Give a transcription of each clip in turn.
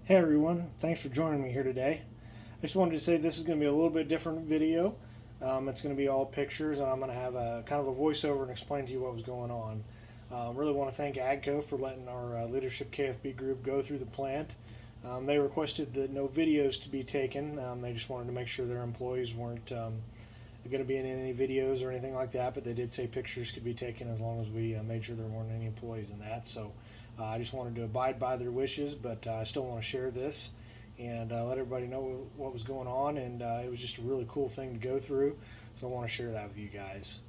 Hey everyone, thanks for joining me here today. I just wanted to say this is going to be a little bit different video. It's going to be all pictures, and I'm going to have a kind of a voiceover and explain to you what was going on. Really want to thank AGCO for letting our Leadership KFB group go through the plant. They requested that no videos to be taken. They just wanted to make sure their employees weren't going to be in any videos or anything like that, but they did say pictures could be taken as long as we made sure there weren't any employees in that. So I just wanted to abide by their wishes, but I still want to share this and let everybody know what was going on, and it was just a really cool thing to go through, so I want to share that with you guys.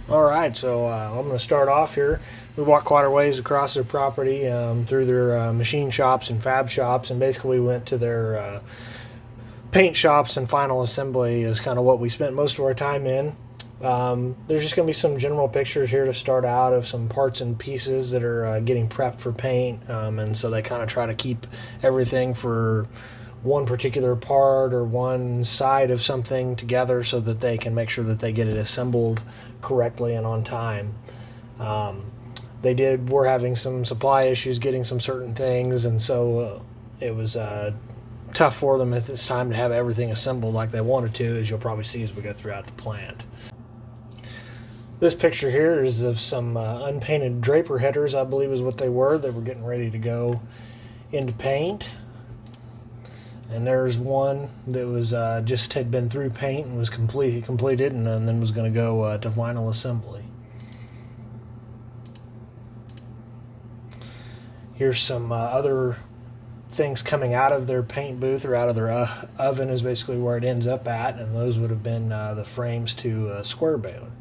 Alright, so I'm going to start off here. We walked quite a ways across their property through their machine shops and fab shops, and basically we went to their paint shops, and final assembly is kind of what we spent most of our time in. There's just going to be some general pictures here to start out of some parts and pieces that are getting prepped for paint, and so they kind of try to keep everything for one particular part or one side of something together so that they can make sure that they get it assembled correctly and on time. We're having some supply issues getting some certain things, and so it was tough for them at this time to have everything assembled like they wanted to, as you'll probably see as we go throughout the plant. This picture here is of some unpainted draper headers, I believe is what they were. They were getting ready to go into paint. And there's one that was just had been through paint and was completed and then was going to go to final assembly. Here's some other things coming out of their paint booth, or out of their oven is basically where it ends up at, and those would have been the frames to a square baler.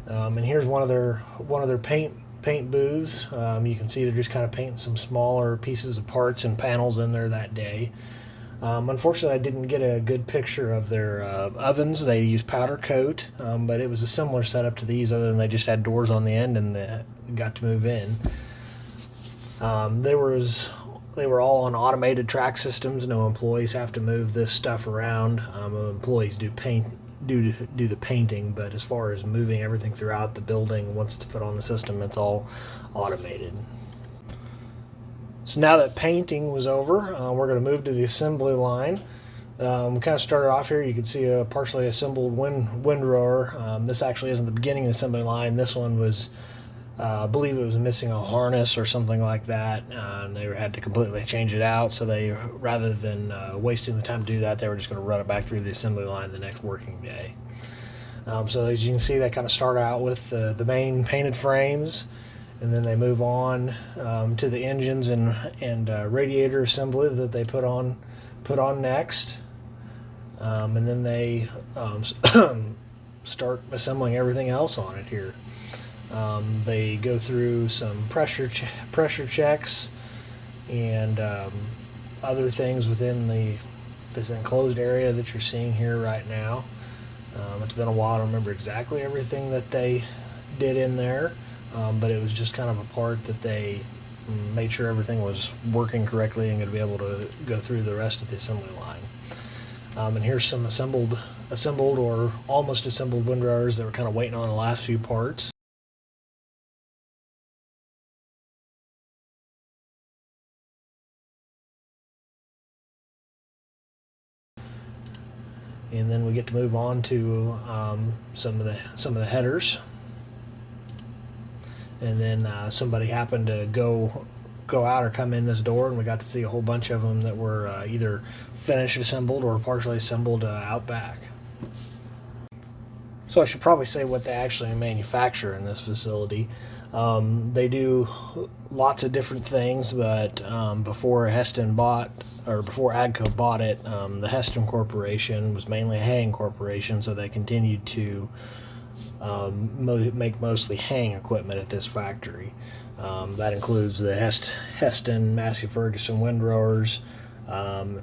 And here's one of their paint booths. You can see they're just kind of painting some smaller pieces of parts and panels in there that day. Unfortunately, I didn't get a good picture of their ovens. They use powder coat, but it was a similar setup to these, other than they just had doors on the end and they got to move in. They were all on automated track systems. No employees have to move this stuff around. Employees do the painting, but as far as moving everything throughout the building, once it's put on the system, it's all automated. So now that painting was over, we're going to move to the assembly line. We kind of started off here. You can see a partially assembled windrower. This actually isn't the beginning of the assembly line. This one was, I believe it was missing a harness or something like that, and they had to completely change it out. So they, rather than wasting the time to do that, they were just going to run it back through the assembly line the next working day. So as you can see, they kind of start out with the main painted frames, and then they move on to the engines and radiator assembly that they put on next, and then they start assembling everything else on it here. They go through some pressure checks and other things within this enclosed area that you're seeing here right now. It's been a while to remember exactly everything that they did in there, but it was just kind of a part that they made sure everything was working correctly and going to be able to go through the rest of the assembly line. And here's some assembled or almost assembled windrowers that were kind of waiting on the last few parts. And then we get to move on to some of the headers. And then somebody happened to go out or come in this door, and we got to see a whole bunch of them that were either finished assembled or partially assembled out back. So I should probably say what they actually manufacture in this facility. They do lots of different things, but before AGCO bought it, the Hesston Corporation was mainly a haying corporation, so they continued to make mostly haying equipment at this factory. That includes the Hesston Massey Ferguson windrowers,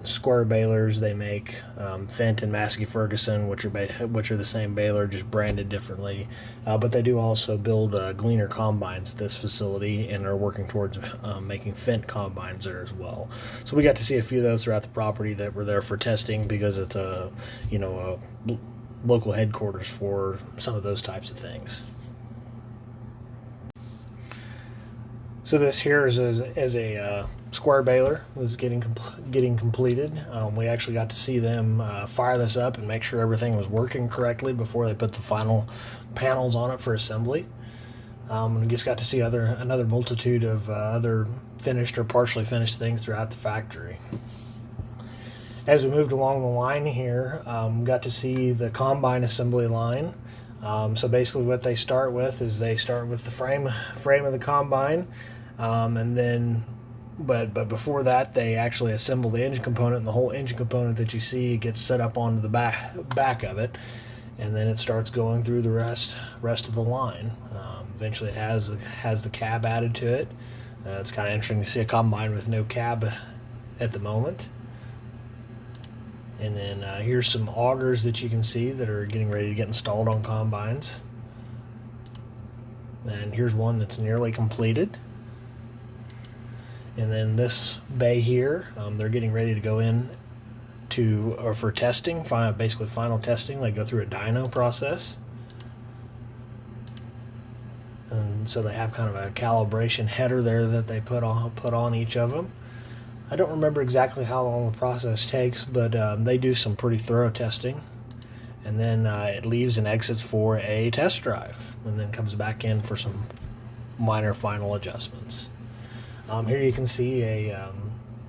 square balers. They make Fendt and Massey Ferguson, which are the same baler, just branded differently. But they do also build gleaner combines at this facility, and are working towards making Fendt combines there as well. So we got to see a few of those throughout the property that were there for testing, because it's a local headquarters for some of those types of things. So this here is a square baler that's getting completed. We actually got to see them fire this up and make sure everything was working correctly before they put the final panels on it for assembly. We just got to see another multitude of other finished or partially finished things throughout the factory. As we moved along the line here, got to see the combine assembly line. So basically what they start with is they start with the frame of the combine, and then but before that they actually assemble the engine component, and the whole engine component that you see gets set up onto the back of it, and then it starts going through the rest of the line. Eventually it has the cab added to it. It's kind of interesting to see a combine with no cab at the moment. And then here's some augers that you can see that are getting ready to get installed on combines. And here's one that's nearly completed. And then this bay here, they're getting ready to go in for testing, basically final testing. They go through a dyno process. And so they have kind of a calibration header there that they put on each of them. I don't remember exactly how long the process takes, but they do some pretty thorough testing, and then it leaves and exits for a test drive, and then comes back in for some minor final adjustments. Here you can see a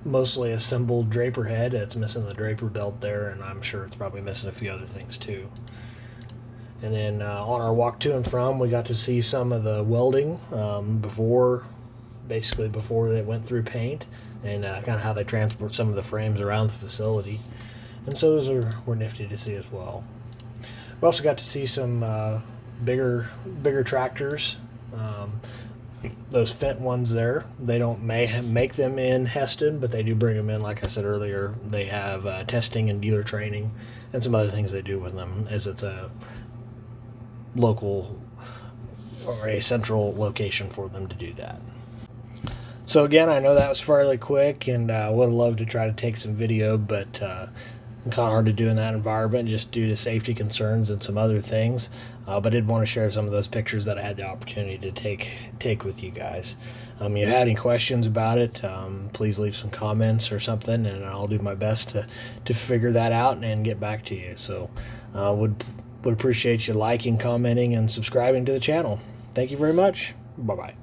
mostly assembled draper head. It's missing the draper belt there, and I'm sure it's probably missing a few other things too. And then on our walk to and from, we got to see some of the welding before they went through paint, and kind of how they transport some of the frames around the facility. And so those were nifty to see as well. We also got to see some bigger tractors. Those Fendt ones there, they don't make them in Hesston, but they do bring them in. Like I said earlier, they have testing and dealer training and some other things they do with them, as it's a local or a central location for them to do that. So again, I know that was fairly quick, and would have loved to try to take some video, but kind of hard to do in that environment just due to safety concerns and some other things. But I did want to share some of those pictures that I had the opportunity to take with you guys. If you had any questions about it, please leave some comments or something, and I'll do my best to figure that out and get back to you. So would appreciate you liking, commenting, and subscribing to the channel. Thank you very much. Bye-bye.